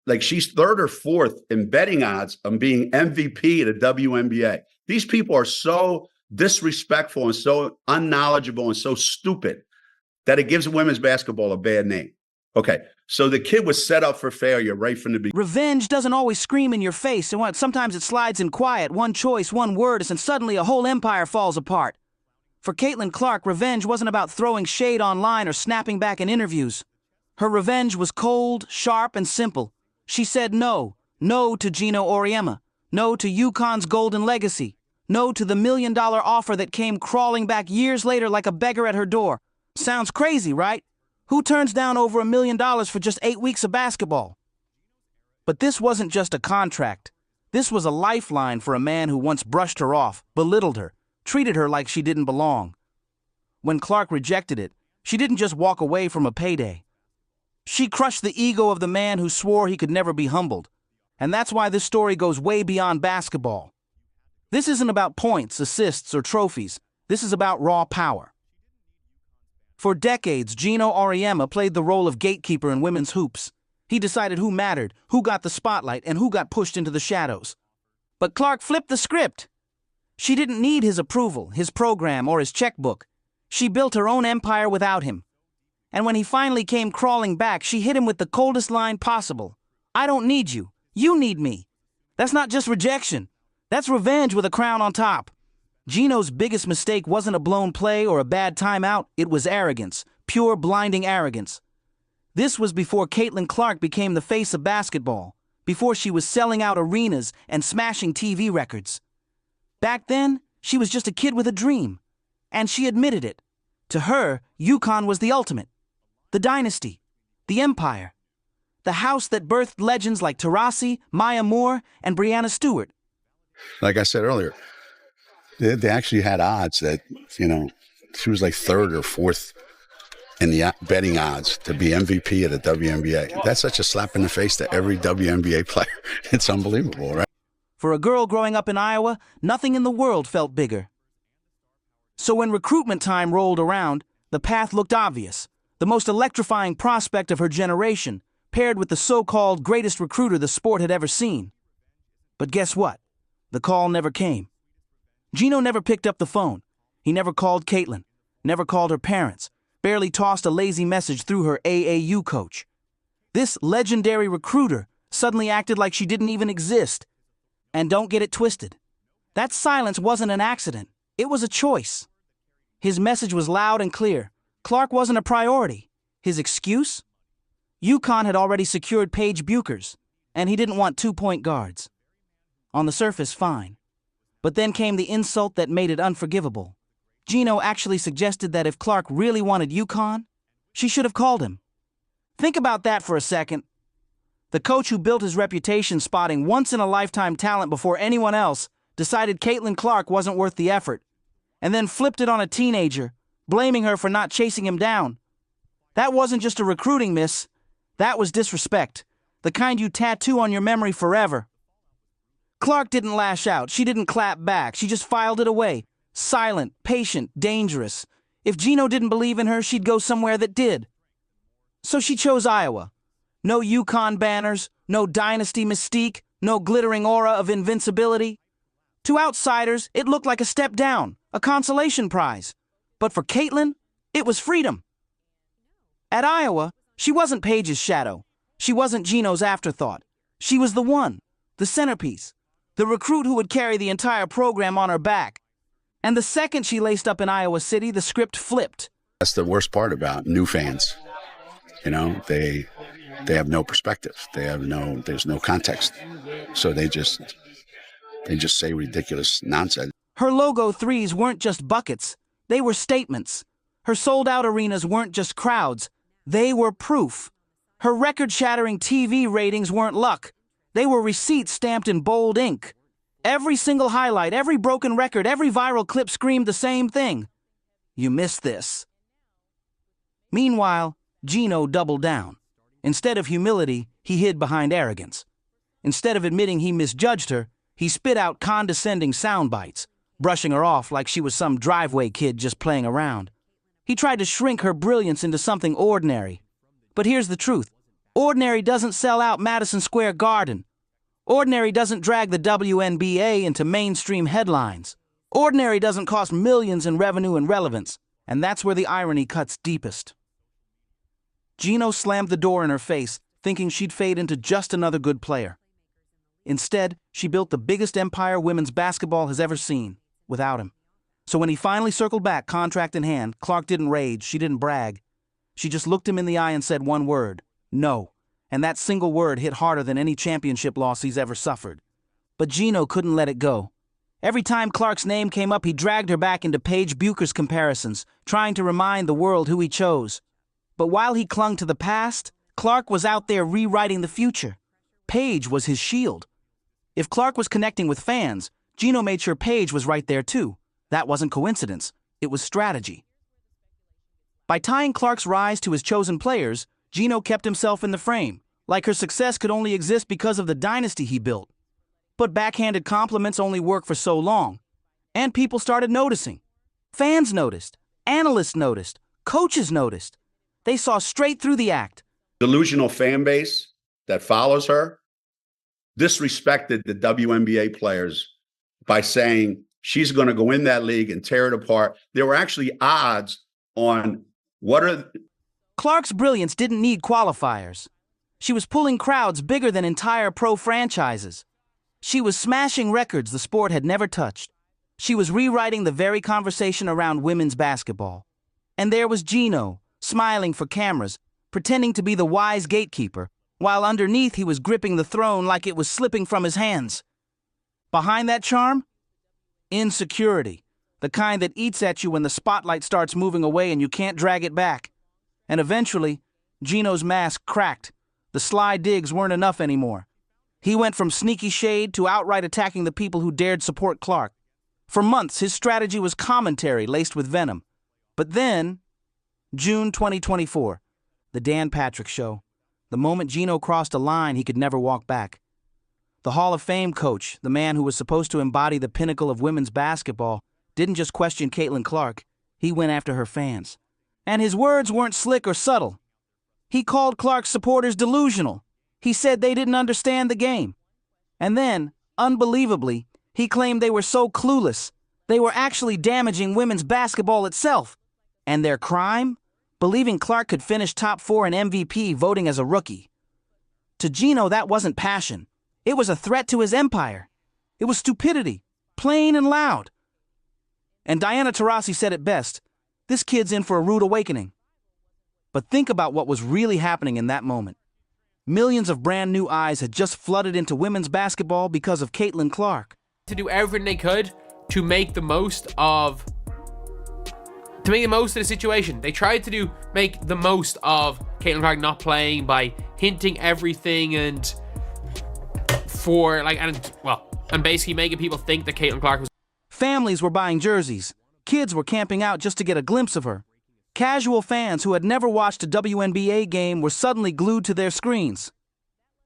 like she's third or fourth in betting odds on being MVP of the WNBA. These people are so disrespectful and so unknowledgeable and so stupid that it gives women's basketball a bad name. Okay, so the kid was set up for failure right from the beginning. Revenge doesn't always scream in your face, and sometimes it slides in quiet. One choice, one word, and suddenly a whole empire falls apart. For Caitlin Clark, revenge wasn't about throwing shade online or snapping back in interviews. Her revenge was cold, sharp, and simple. She said no. No to Geno Auriemma. No to UConn's golden legacy. No to the $1 million offer that came crawling back years later like a beggar at her door. Sounds crazy, right? Who turns down over $1 million for just 8 weeks of basketball? But this wasn't just a contract. This was a lifeline for a man who once brushed her off, belittled her, treated her like she didn't belong. When Clark rejected it, she didn't just walk away from a payday. She crushed the ego of the man who swore he could never be humbled. And that's why this story goes way beyond basketball. This isn't about points, assists, or trophies. This is about raw power. For decades, Geno Auriemma played the role of gatekeeper in women's hoops. He decided who mattered, who got the spotlight, and who got pushed into the shadows. But Clark flipped the script. She didn't need his approval, his program, or his checkbook. She built her own empire without him. And when he finally came crawling back, she hit him with the coldest line possible. I don't need you. You need me. That's not just rejection. That's revenge with a crown on top. Geno's biggest mistake wasn't a blown play or a bad timeout. It was arrogance, pure blinding arrogance. This was before Caitlin Clark became the face of basketball, before she was selling out arenas and smashing TV records. Back then, she was just a kid with a dream, and she admitted it. To her, UConn was the ultimate, the dynasty, the empire, the house that birthed legends like Taurasi, Maya Moore, and Breanna Stewart. Like I said earlier, they actually had odds that, she was like third or fourth in the betting odds to be MVP of the WNBA. That's such a slap in the face to every WNBA player. It's unbelievable, right? For a girl growing up in Iowa, nothing in the world felt bigger. So when recruitment time rolled around, the path looked obvious. The most electrifying prospect of her generation, paired with the so-called greatest recruiter the sport had ever seen. But guess what? The call never came. Geno never picked up the phone. He never called Caitlin, never called her parents, barely tossed a lazy message through her AAU coach. This legendary recruiter suddenly acted like she didn't even exist. And don't get it twisted. That silence wasn't an accident. It was a choice. His message was loud and clear. Clark wasn't a priority. His excuse? UConn had already secured Paige Buchers, and he didn't want 2-point guards. On the surface, fine. But then came the insult that made it unforgivable. Geno actually suggested that if Clark really wanted UConn, she should have called him. Think about that for a second. The coach who built his reputation spotting once-in-a-lifetime talent before anyone else decided Caitlin Clark wasn't worth the effort, and then flipped it on a teenager, blaming her for not chasing him down. That wasn't just a recruiting miss. That was disrespect, the kind you tattoo on your memory forever. Clark didn't lash out. She didn't clap back. She just filed it away. Silent, patient, dangerous. If Geno didn't believe in her, she'd go somewhere that did. So she chose Iowa. No UConn banners, no dynasty mystique, no glittering aura of invincibility. To outsiders, it looked like a step down, a consolation prize. But for Caitlin, it was freedom. At Iowa, she wasn't Paige's shadow. She wasn't Geno's afterthought. She was the one, the centerpiece, the recruit who would carry the entire program on her back. And the second she laced up in Iowa City, the script flipped. That's the worst part about new fans. They have no perspective. There's no context. So they just say ridiculous nonsense. Her logo threes weren't just buckets. They were statements. Her sold-out arenas weren't just crowds. They were proof. Her record-shattering TV ratings weren't luck. They were receipts stamped in bold ink. Every single highlight, every broken record, every viral clip screamed the same thing. You missed this. Meanwhile, Geno doubled down. Instead of humility, he hid behind arrogance. Instead of admitting he misjudged her, he spit out condescending sound bites, brushing her off like she was some driveway kid just playing around. He tried to shrink her brilliance into something ordinary. But here's the truth. Ordinary doesn't sell out Madison Square Garden. Ordinary doesn't drag the WNBA into mainstream headlines. Ordinary doesn't cost millions in revenue and relevance, and that's where the irony cuts deepest. Geno slammed the door in her face, thinking she'd fade into just another good player. Instead, she built the biggest empire women's basketball has ever seen, without him. So when he finally circled back, contract in hand, Clark didn't rage, she didn't brag. She just looked him in the eye and said one word, no. And that single word hit harder than any championship loss he's ever suffered. But Geno couldn't let it go. Every time Clark's name came up, he dragged her back into Paige Bucher's comparisons, trying to remind the world who he chose. But while he clung to the past, Clark was out there rewriting the future. Paige was his shield. If Clark was connecting with fans, Geno made sure Paige was right there too. That wasn't coincidence, it was strategy. By tying Clark's rise to his chosen players, Geno kept himself in the frame, like her success could only exist because of the dynasty he built. But backhanded compliments only work for so long. And people started noticing. Fans noticed, analysts noticed, coaches noticed. They saw straight through the act. Delusional fan base that follows her disrespected the WNBA players by saying she's going to go in that league and tear it apart. There were actually odds on Clark's brilliance didn't need qualifiers. She was pulling crowds bigger than entire pro franchises. She was smashing records the sport had never touched. She was rewriting the very conversation around women's basketball. And there was Geno, smiling for cameras, pretending to be the wise gatekeeper, while underneath he was gripping the throne like it was slipping from his hands. Behind that charm? Insecurity, the kind that eats at you when the spotlight starts moving away and you can't drag it back. And eventually, Geno's mask cracked. The sly digs weren't enough anymore. He went from sneaky shade to outright attacking the people who dared support Clark. For months, his strategy was commentary laced with venom. But then, June 2024, the Dan Patrick Show. The moment Geno crossed a line he could never walk back. The Hall of Fame coach, the man who was supposed to embody the pinnacle of women's basketball, didn't just question Caitlin Clark, he went after her fans. And his words weren't slick or subtle. He called Clark's supporters delusional. He said they didn't understand the game. And then, unbelievably, he claimed they were so clueless, they were actually damaging women's basketball itself. And their crime? Believing Clark could finish top 4 in MVP voting as a rookie. To Geno, that wasn't passion. It was a threat to his empire. It was stupidity, plain and loud. And Diana Taurasi said it best, this kid's in for a rude awakening. But think about what was really happening in that moment. Millions of brand new eyes had just flooded into women's basketball because of Caitlin Clark. To do everything they could to make the most of the situation. They tried to make the most of Caitlin Clark not playing by hinting everything and basically making people think that Caitlin Clark was. Families were buying jerseys. Kids were camping out just to get a glimpse of her. Casual fans who had never watched a WNBA game were suddenly glued to their screens.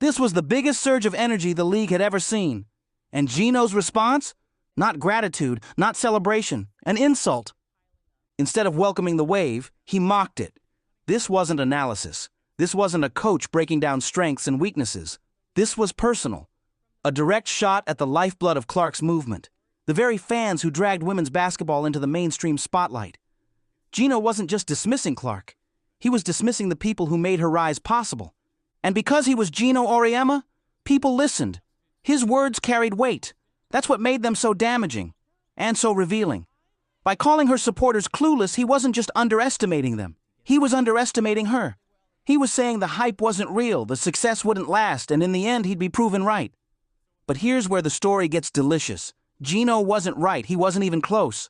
This was the biggest surge of energy the league had ever seen. And Geno's response? Not gratitude, not celebration, an insult. Instead of welcoming the wave, he mocked it. This wasn't analysis. This wasn't a coach breaking down strengths and weaknesses. This was personal. A direct shot at the lifeblood of Clark's movement. The very fans who dragged women's basketball into the mainstream spotlight. Geno wasn't just dismissing Clark. He was dismissing the people who made her rise possible. And because he was Geno Auriemma, people listened. His words carried weight. That's what made them so damaging and so revealing. By calling her supporters clueless, he wasn't just underestimating them. He was underestimating her. He was saying the hype wasn't real, the success wouldn't last, and in the end he'd be proven right. But here's where the story gets delicious. Geno wasn't right. He wasn't even close.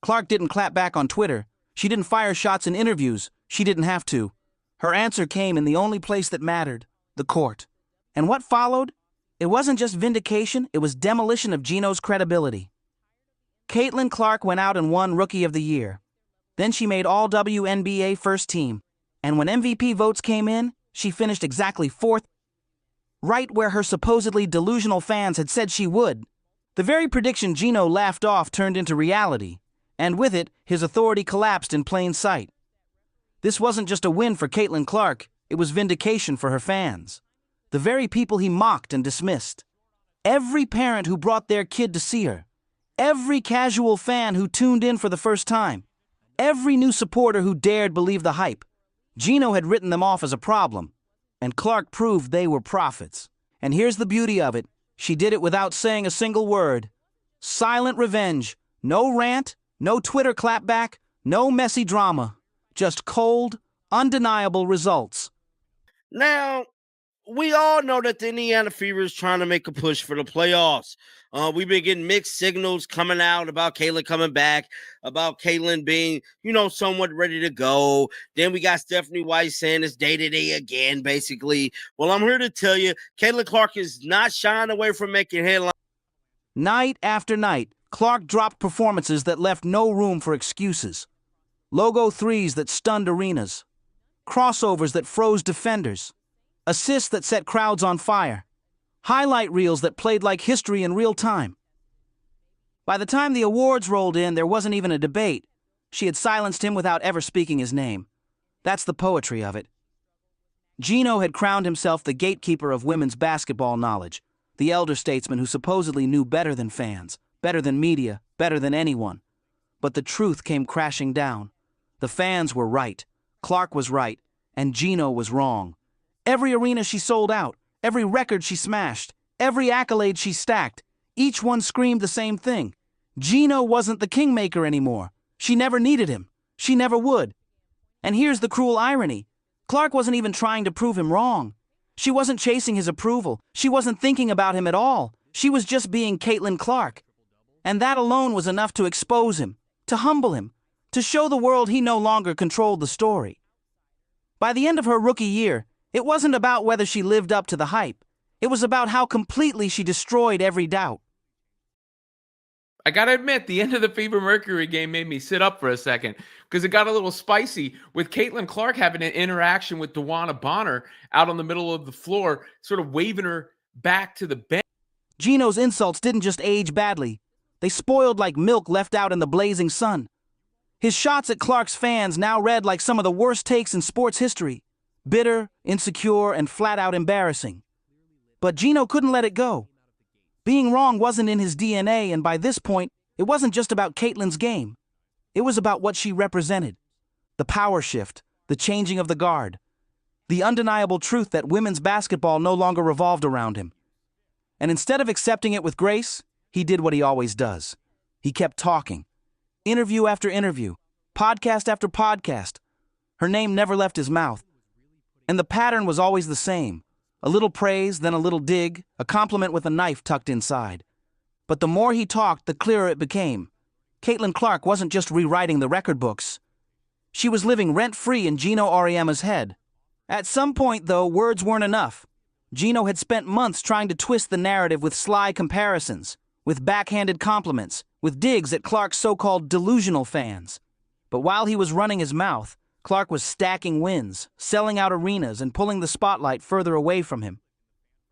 Clark didn't clap back on Twitter. She didn't fire shots in interviews. She didn't have to. Her answer came in the only place that mattered, the court. And what followed? It wasn't just vindication, it was demolition of Geno's credibility. Caitlin Clark went out and won Rookie of the Year. Then she made all WNBA first team. And when MVP votes came in, she finished exactly 4th, right where her supposedly delusional fans had said she would. The very prediction Geno laughed off turned into reality, and with it, his authority collapsed in plain sight. This wasn't just a win for Caitlin Clark, It was vindication for her fans, the very people he mocked and dismissed. Every parent who brought their kid to see her, every casual fan who tuned in for the first time, every new supporter who dared believe the hype. Geno had written them off as a problem, and Clark proved they were prophets. And here's the beauty of it. She did it without saying a single word. Silent revenge. No rant, no Twitter clapback, no messy drama. Just cold, undeniable results. Now, we all know that the Indiana Fever is trying to make a push for the playoffs. We've been getting mixed signals coming out about Caitlin coming back, about Caitlin being, somewhat ready to go. Then we got Stephanie White saying it's day-to-day again, basically. Well, I'm here to tell you, Caitlin Clark is not shying away from making headlines. Night after night, Clark dropped performances that left no room for excuses. Logo threes that stunned arenas. Crossovers that froze defenders. Assists that set crowds on fire. Highlight reels that played like history in real time. By the time the awards rolled in, there wasn't even a debate. She had silenced him without ever speaking his name. That's the poetry of it. Geno had crowned himself the gatekeeper of women's basketball knowledge, the elder statesman who supposedly knew better than fans, better than media, better than anyone. But the truth came crashing down. The fans were right, Clark was right, and Geno was wrong. Every arena she sold out, every record she smashed, every accolade she stacked, each one screamed the same thing. Geno wasn't the kingmaker anymore. She never needed him. She never would. And here's the cruel irony. Clark wasn't even trying to prove him wrong. She wasn't chasing his approval. She wasn't thinking about him at all. She was just being Caitlin Clark. And that alone was enough to expose him, to humble him, to show the world he no longer controlled the story. By the end of her rookie year, it wasn't about whether she lived up to the hype. It was about how completely she destroyed every doubt. I gotta admit, the end of the Fever Mercury game made me sit up for a second because it got a little spicy with Caitlin Clark having an interaction with DeWanna Bonner out on the middle of the floor, sort of waving her back to the bench. Geno's insults didn't just age badly. They spoiled like milk left out in the blazing sun. His shots at Clark's fans now read like some of the worst takes in sports history. Bitter, insecure, and flat-out embarrassing. But Geno couldn't let it go. Being wrong wasn't in his DNA, and by this point, it wasn't just about Caitlin's game. It was about what she represented. The power shift, the changing of the guard. The undeniable truth that women's basketball no longer revolved around him. And instead of accepting it with grace, he did what he always does. He kept talking. Interview after interview, podcast after podcast. Her name never left his mouth. And the pattern was always the same. A little praise, then a little dig, a compliment with a knife tucked inside. But the more he talked, the clearer it became. Caitlin Clark wasn't just rewriting the record books. She was living rent-free in Geno Auriemma's head. At some point, though, words weren't enough. Geno had spent months trying to twist the narrative with sly comparisons, with backhanded compliments, with digs at Clark's so-called delusional fans. But while he was running his mouth, Clark was stacking wins, selling out arenas, and pulling the spotlight further away from him.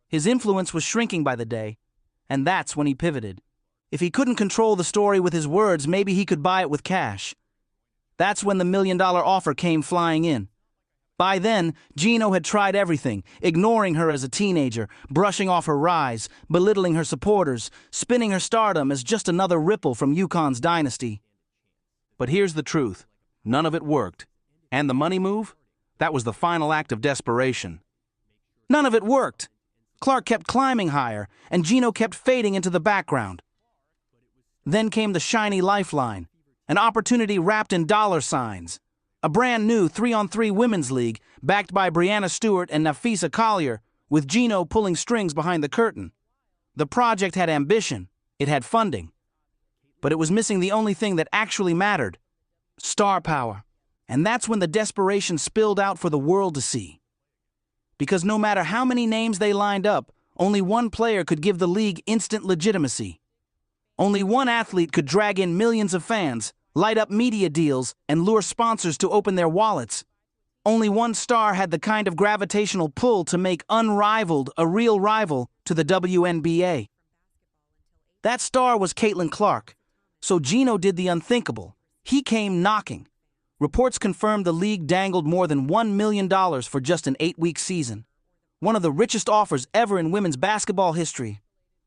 His influence was shrinking by the day, and that's when he pivoted. If he couldn't control the story with his words, maybe he could buy it with cash. That's when the $1 million offer came flying in. By then, Geno had tried everything, ignoring her as a teenager, brushing off her rise, belittling her supporters, spinning her stardom as just another ripple from UConn's dynasty. But here's the truth. None of it worked. And the money move? That was the final act of desperation. None of it worked. Clark kept climbing higher, and Geno kept fading into the background. Then came the shiny lifeline, an opportunity wrapped in dollar signs. A brand new 3-on-3 women's league, backed by Brianna Stewart and Nafisa Collier, with Geno pulling strings behind the curtain. The project had ambition, it had funding. But it was missing the only thing that actually mattered: star power. And that's when the desperation spilled out for the world to see. Because no matter how many names they lined up, only one player could give the league instant legitimacy. Only one athlete could drag in millions of fans, light up media deals, and lure sponsors to open their wallets. Only one star had the kind of gravitational pull to make Unrivaled a real rival to the WNBA. That star was Caitlin Clark. So Geno did the unthinkable. He came knocking. Reports confirmed the league dangled more than $1 million for just an 8-week season. One of the richest offers ever in women's basketball history.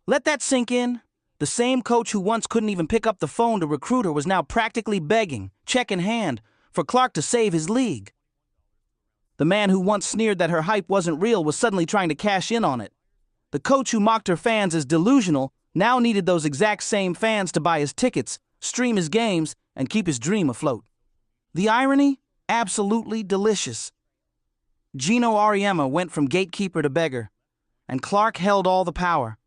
Let that sink in. The same coach who once couldn't even pick up the phone to recruit her was now practically begging, check in hand, for Clark to save his league. The man who once sneered that her hype wasn't real was suddenly trying to cash in on it. The coach who mocked her fans as delusional now needed those exact same fans to buy his tickets, stream his games, and keep his dream afloat. The irony? Absolutely delicious. Geno Auriemma went from gatekeeper to beggar, and Clark held all the power.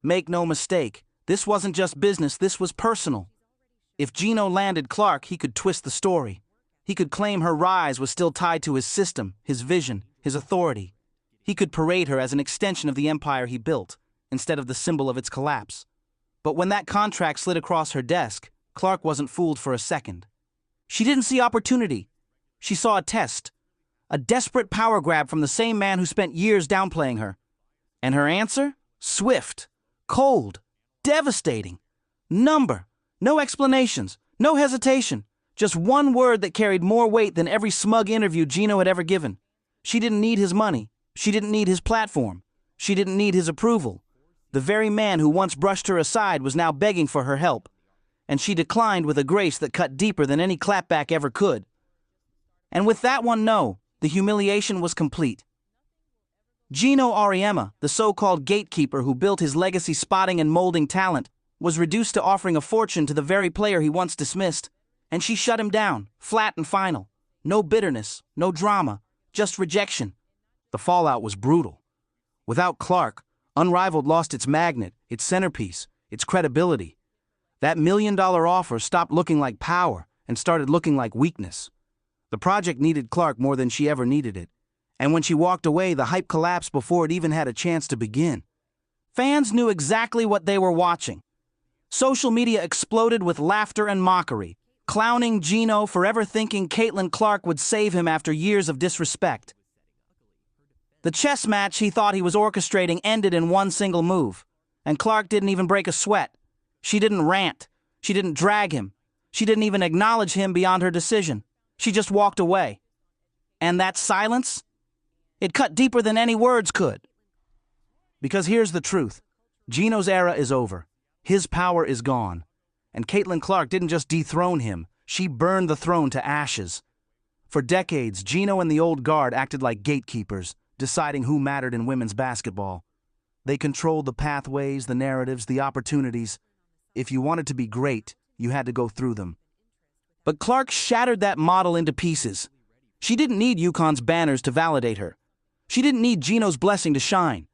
Make no mistake, this wasn't just business, this was personal. If Geno landed Clark, he could twist the story. He could claim her rise was still tied to his system, his vision, his authority. He could parade her as an extension of the empire he built, instead of the symbol of its collapse. But when that contract slid across her desk, Clark wasn't fooled for a second. She didn't see opportunity. She saw a test, a desperate power grab from the same man who spent years downplaying her. And her answer? Swift, cold, devastating. Number, no explanations, no hesitation. Just one word that carried more weight than every smug interview Geno had ever given. She didn't need his money. She didn't need his platform. She didn't need his approval. The very man who once brushed her aside was now begging for her help. And she declined with a grace that cut deeper than any clapback ever could. And with that one no, the humiliation was complete. Geno Auriemma, the so-called gatekeeper who built his legacy spotting and molding talent, was reduced to offering a fortune to the very player he once dismissed. And she shut him down, flat and final. No bitterness, no drama, just rejection. The fallout was brutal. Without Clark, Unrivaled lost its magnet, its centerpiece, its credibility. That $1 million offer stopped looking like power and started looking like weakness. The project needed Clark more than she ever needed it. And when she walked away, the hype collapsed before it even had a chance to begin. Fans knew exactly what they were watching. Social media exploded with laughter and mockery, clowning Geno for ever thinking Caitlin Clark would save him after years of disrespect. The chess match he thought he was orchestrating ended in one single move, and Clark didn't even break a sweat. She didn't rant. She didn't drag him. She didn't even acknowledge him beyond her decision. She just walked away. And that silence? It cut deeper than any words could. Because here's the truth. Geno's era is over. His power is gone. And Caitlin Clark didn't just dethrone him. She burned the throne to ashes. For decades, Geno and the old guard acted like gatekeepers, deciding who mattered in women's basketball. They controlled the pathways, the narratives, the opportunities. If you wanted to be great, you had to go through them. But Clark shattered that model into pieces. She didn't need UConn's banners to validate her. She didn't need Geno's blessing to shine.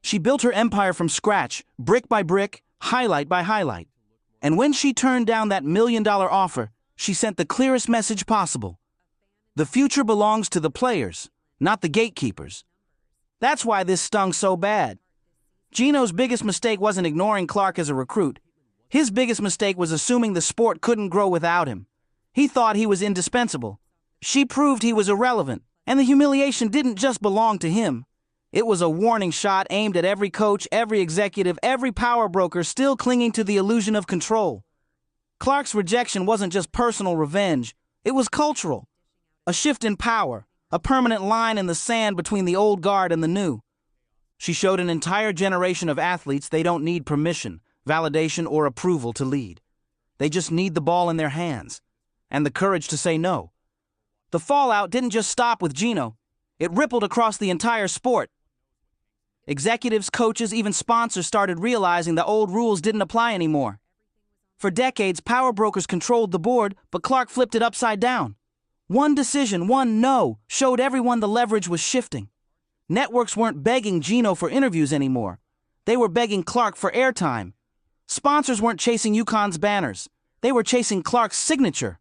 She built her empire from scratch, brick by brick, highlight by highlight. And when she turned down that $1 million offer, she sent the clearest message possible. The future belongs to the players, not the gatekeepers. That's why this stung so bad. Geno's biggest mistake wasn't ignoring Clark as a recruit. His biggest mistake was assuming the sport couldn't grow without him. He thought he was indispensable. She proved he was irrelevant, and the humiliation didn't just belong to him. It was a warning shot aimed at every coach, every executive, every power broker still clinging to the illusion of control. Clark's rejection wasn't just personal revenge, it was cultural. A shift in power, a permanent line in the sand between the old guard and the new. She showed an entire generation of athletes they don't need permission, validation, or approval to lead. They just need the ball in their hands, and the courage to say no. The fallout didn't just stop with Geno. It rippled across the entire sport. Executives, coaches, even sponsors started realizing the old rules didn't apply anymore. For decades, power brokers controlled the board, but Clark flipped it upside down. One decision, one no, showed everyone the leverage was shifting. Networks weren't begging Geno for interviews anymore. They were begging Clark for airtime. Sponsors weren't chasing UConn's banners. They were chasing Clark's signature.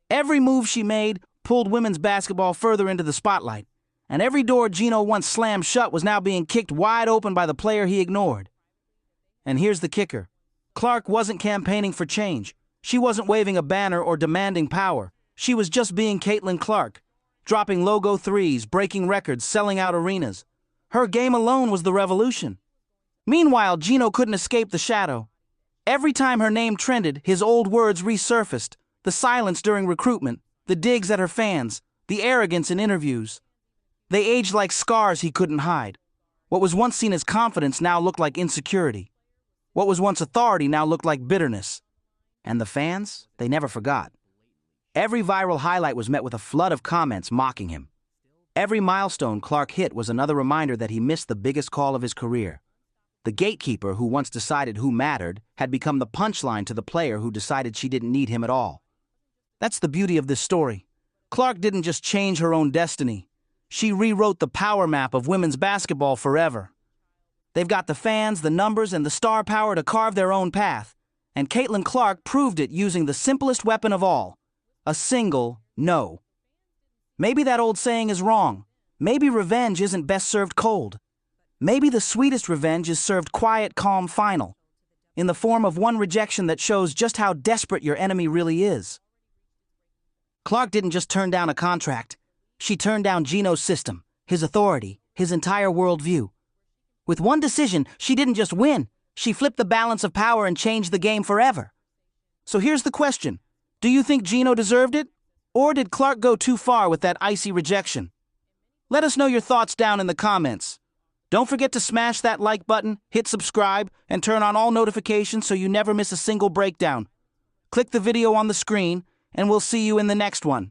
Every move she made pulled women's basketball further into the spotlight, and every door Geno once slammed shut was now being kicked wide open by the player he ignored. And here's the kicker. Clark wasn't campaigning for change. She wasn't waving a banner or demanding power. She was just being Caitlin Clark, dropping logo threes, breaking records, selling out arenas. Her game alone was the revolution. Meanwhile, Geno couldn't escape the shadow. Every time her name trended, his old words resurfaced. The silence during recruitment, The digs at her fans, the arrogance in interviews. They aged like scars he couldn't hide. What was once seen as confidence now looked like insecurity. What was once authority now looked like bitterness. And the fans, they never forgot. Every viral highlight was met with a flood of comments mocking him. Every milestone Clark hit was another reminder that he missed the biggest call of his career. The gatekeeper who once decided who mattered had become the punchline to the player who decided she didn't need him at all. That's the beauty of this story. Clark didn't just change her own destiny. She rewrote the power map of women's basketball forever. They've got the fans, the numbers, and the star power to carve their own path. And Caitlin Clark proved it using the simplest weapon of all, a single no. Maybe that old saying is wrong. Maybe revenge isn't best served cold. Maybe the sweetest revenge is served quiet, calm, final, in the form of one rejection that shows just how desperate your enemy really is. Clark didn't just turn down a contract. She turned down Geno's system, his authority, his entire worldview. With one decision, she didn't just win. She flipped the balance of power and changed the game forever. So here's the question. Do you think Geno deserved it? Or did Clark go too far with that icy rejection? Let us know your thoughts down in the comments. Don't forget to smash that like button, hit subscribe, and turn on all notifications so you never miss a single breakdown. Click the video on the screen, and we'll see you in the next one.